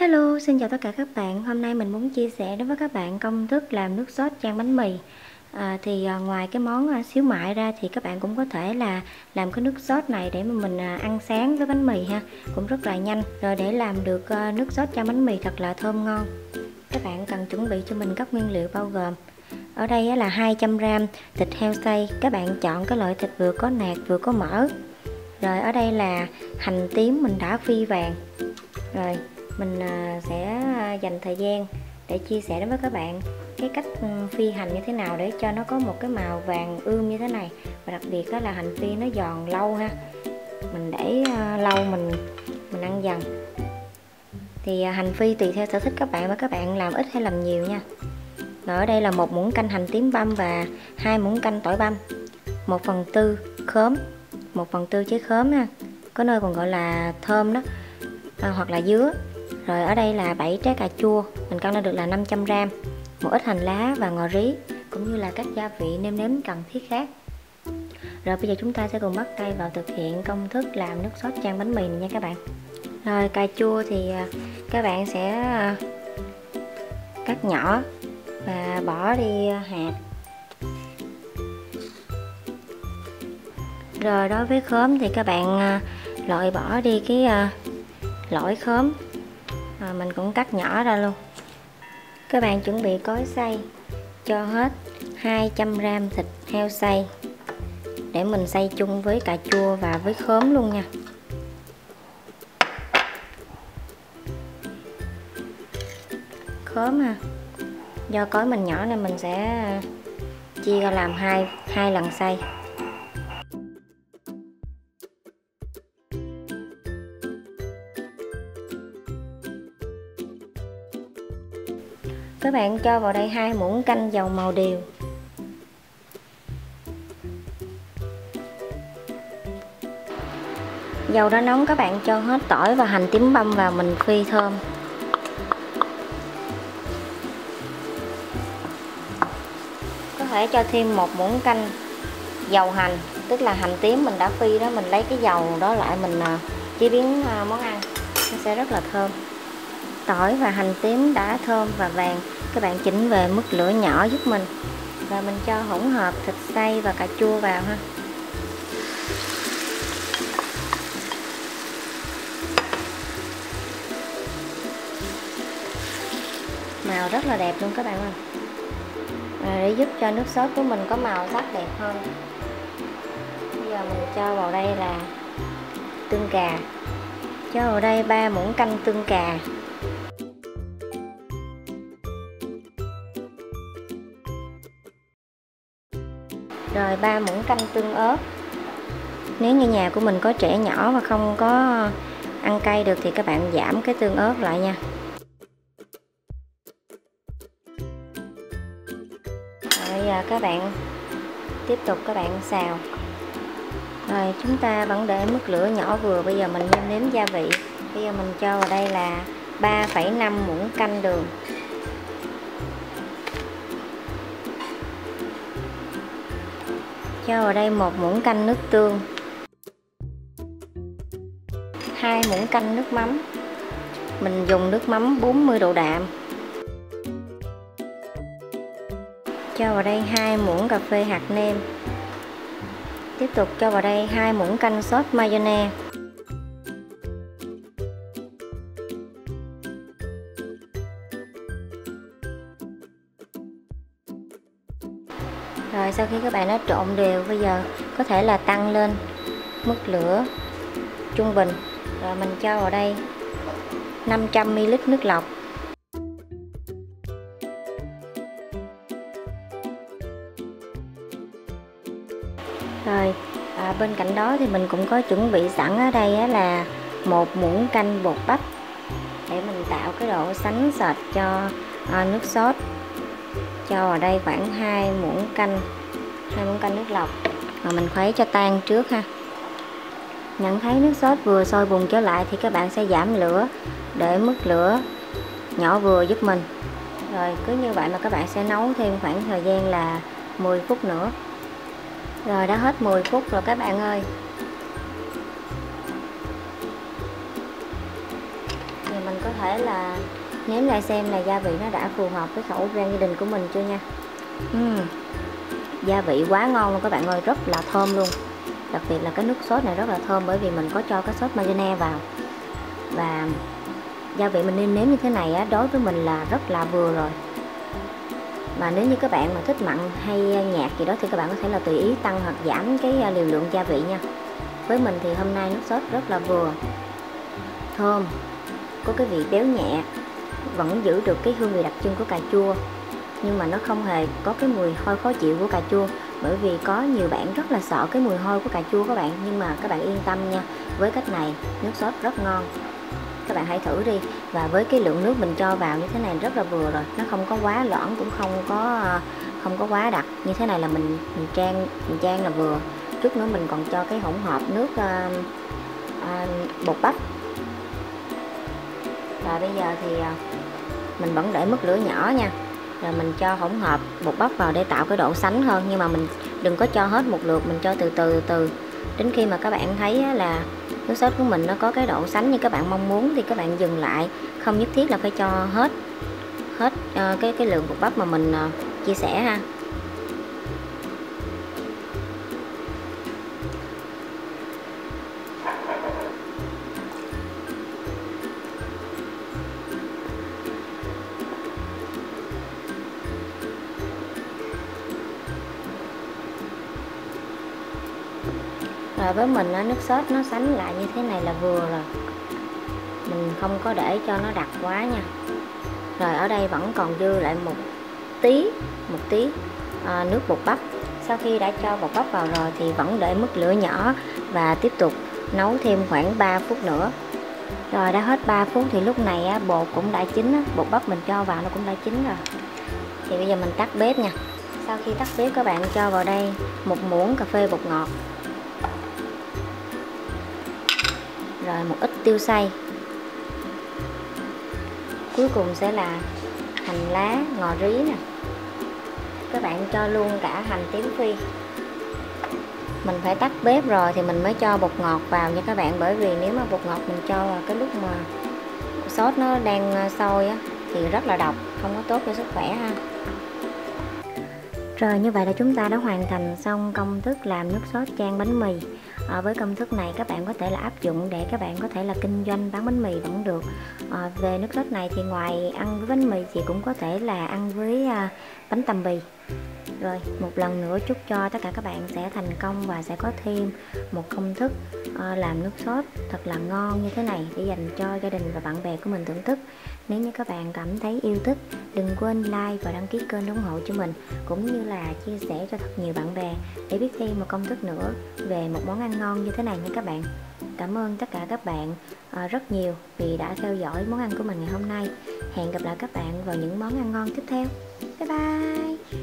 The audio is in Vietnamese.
Hello, xin chào tất cả các bạn. Hôm nay mình muốn chia sẻ đối với các bạn công thức làm nước sốt chan bánh mì. Ngoài cái món xíu mại ra thì các bạn cũng có thể là làm cái nước sốt này để mà mình ăn sáng với bánh mì ha, cũng rất là nhanh. Rồi để làm được nước sốt chan bánh mì thật là thơm ngon, các bạn cần chuẩn bị cho mình các nguyên liệu bao gồm ở đây là 200g thịt heo xay. Các bạn chọn cái loại thịt vừa có nạc vừa có mỡ. Rồi ở đây là hành tím mình đã phi vàng. Rồi mình sẽ dành thời gian để chia sẻ đến với các bạn cái cách phi hành như thế nào để cho nó có một cái màu vàng ươm như thế này, và đặc biệt đó là hành phi nó giòn lâu ha, mình để lâu mình ăn dần. Thì hành phi tùy theo sở thích các bạn, và các bạn làm ít hay làm nhiều nha. Rồi ở đây là 1 muỗng canh hành tím băm và 2 muỗng canh tỏi băm, 1/4 khóm, 1/4 trái khóm ha, có nơi còn gọi là thơm đó, hoặc là dứa. Rồi ở đây là 7 trái cà chua, mình cân lên được là 500g, một ít hành lá và ngò rí, cũng như là các gia vị nêm nếm cần thiết khác. Rồi bây giờ chúng ta sẽ cùng bắt tay vào thực hiện công thức làm nước sốt chan bánh mì này nha các bạn. Rồi cà chua thì các bạn sẽ cắt nhỏ và bỏ đi hạt. Rồi đối với khóm thì các bạn loại bỏ đi cái lõi khóm, mình cũng cắt nhỏ ra luôn. Các bạn chuẩn bị cối xay, cho hết 200g thịt heo xay để mình xay chung với cà chua và với khóm luôn nha. Khóm ha, do cối mình nhỏ nên mình sẽ chia ra làm hai lần xay. Các bạn cho vào đây 2 muỗng canh dầu màu điều. Dầu đã nóng, các bạn cho hết tỏi và hành tím băm vào mình phi thơm. Có thể cho thêm 1 muỗng canh dầu hành, tức là hành tím mình đã phi đó, mình lấy cái dầu đó lại mình chế biến món ăn, nó sẽ rất là thơm. Tỏi và hành tím đã thơm và vàng, các bạn chỉnh về mức lửa nhỏ giúp mình. Rồi mình cho hỗn hợp thịt xay và cà chua vào ha. Màu rất là đẹp luôn các bạn ơi. Để giúp cho nước sốt của mình có màu sắc đẹp hơn, bây giờ mình cho vào đây là tương cà. Cho vào đây 3 muỗng canh tương cà, rồi 3 muỗng canh tương ớt. Nếu như nhà của mình có trẻ nhỏ và không có ăn cay được thì các bạn giảm cái tương ớt lại nha. Rồi bây giờ các bạn tiếp tục các bạn xào. Rồi chúng ta vẫn để mức lửa nhỏ vừa. Bây giờ mình nêm nếm gia vị. Bây giờ mình cho vào đây là 3,5 muỗng canh đường, cho vào đây 1 muỗng canh nước tương, 2 muỗng canh nước mắm, mình dùng nước mắm 40 độ đạm. Cho vào đây 2 muỗng cà phê hạt nêm. Tiếp tục cho vào đây 2 muỗng canh sốt mayonnaise. Rồi sau khi các bạn đã trộn đều, bây giờ có thể là tăng lên mức lửa trung bình. Rồi mình cho vào đây 500ml nước lọc. Rồi bên cạnh đó thì mình cũng có chuẩn bị sẵn ở đây là 1 muỗng canh bột bắp để mình tạo cái độ sánh sệt cho nước sốt. Cho vào đây khoảng 2 muỗng canh nước lọc, rồi mình khuấy cho tan trước ha. Nhận thấy nước sốt vừa sôi bùng trở lại thì các bạn sẽ giảm lửa để mức lửa nhỏ vừa giúp mình. Rồi cứ như vậy mà các bạn sẽ nấu thêm khoảng thời gian là 10 phút nữa. Rồi đã hết 10 phút rồi các bạn ơi. Thì mình có thể thể là nếm lại xem là gia vị nó đã phù hợp với khẩu vị gia đình của mình chưa nha. Gia vị quá ngon luôn các bạn ơi, rất là thơm luôn. Đặc biệt là cái nước sốt này rất là thơm bởi vì mình có cho cái sốt mayonnaise vào. Và gia vị mình nêm nếm như thế này á, đối với mình là rất là vừa rồi. Mà nếu như các bạn mà thích mặn hay nhạt gì đó thì các bạn có thể là tùy ý tăng hoặc giảm cái liều lượng gia vị nha. Với mình thì hôm nay nước sốt rất là vừa, thơm, có cái vị béo nhẹ, vẫn giữ được cái hương vị đặc trưng của cà chua, nhưng mà nó không hề có cái mùi hôi khó chịu của cà chua. Bởi vì có nhiều bạn rất là sợ cái mùi hôi của cà chua các bạn, nhưng mà các bạn yên tâm nha, với cách này nước sốt rất ngon. Các bạn hãy thử đi. Và với cái lượng nước mình cho vào như thế này rất là vừa rồi, nó không có quá loãng cũng không có quá đặc. Như thế này là mình chan là vừa. Chút nữa mình còn cho cái hỗn hợp nước bột bắp. Và bây giờ thì mình vẫn để mức lửa nhỏ nha. Rồi mình cho hỗn hợp bột bắp vào để tạo cái độ sánh hơn, nhưng mà mình đừng có cho hết một lượt, mình cho từ từ đến khi mà các bạn thấy là nước sốt của mình nó có cái độ sánh như các bạn mong muốn thì các bạn dừng lại, không nhất thiết là phải cho hết cái lượng bột bắp mà mình chia sẻ ha. Rồi với mình nước sốt nó sánh lại như thế này là vừa rồi, mình không có để cho nó đặc quá nha. Rồi ở đây vẫn còn dư lại một tí nước bột bắp. Sau khi đã cho bột bắp vào rồi thì vẫn để mức lửa nhỏ và tiếp tục nấu thêm khoảng 3 phút nữa. Rồi đã hết 3 phút thì lúc này bột cũng đã chín, bột bắp mình cho vào nó cũng đã chín rồi. Thì bây giờ mình tắt bếp nha. Sau khi tắt bếp các bạn cho vào đây 1 muỗng cà phê bột ngọt, rồi một ít tiêu xay, cuối cùng sẽ là hành lá, ngò rí nè. Các bạn cho luôn cả hành tím phi. Mình phải tắt bếp rồi thì mình mới cho bột ngọt vào nha các bạn, bởi vì nếu mà bột ngọt mình cho vào cái lúc mà sốt nó đang sôi thì rất là độc, không có tốt cho sức khỏe ha. Rồi như vậy là chúng ta đã hoàn thành xong công thức làm nước sốt chan bánh mì. Với công thức này các bạn có thể là áp dụng để các bạn có thể là kinh doanh bán bánh mì vẫn được. Về nước sốt này thì ngoài ăn với bánh mì thì cũng có thể là ăn với bánh tằm bì. Rồi một lần nữa chúc cho tất cả các bạn sẽ thành công và sẽ có thêm một công thức làm nước sốt thật là ngon như thế này để dành cho gia đình và bạn bè của mình thưởng thức. Nếu như các bạn cảm thấy yêu thích, đừng quên like và đăng ký kênh ủng hộ cho mình, cũng như là chia sẻ cho thật nhiều bạn bè để biết thêm một công thức nữa về một món ăn ngon như thế này nha các bạn. Cảm ơn tất cả các bạn rất nhiều vì đã theo dõi món ăn của mình ngày hôm nay. Hẹn gặp lại các bạn vào những món ăn ngon tiếp theo. Bye bye.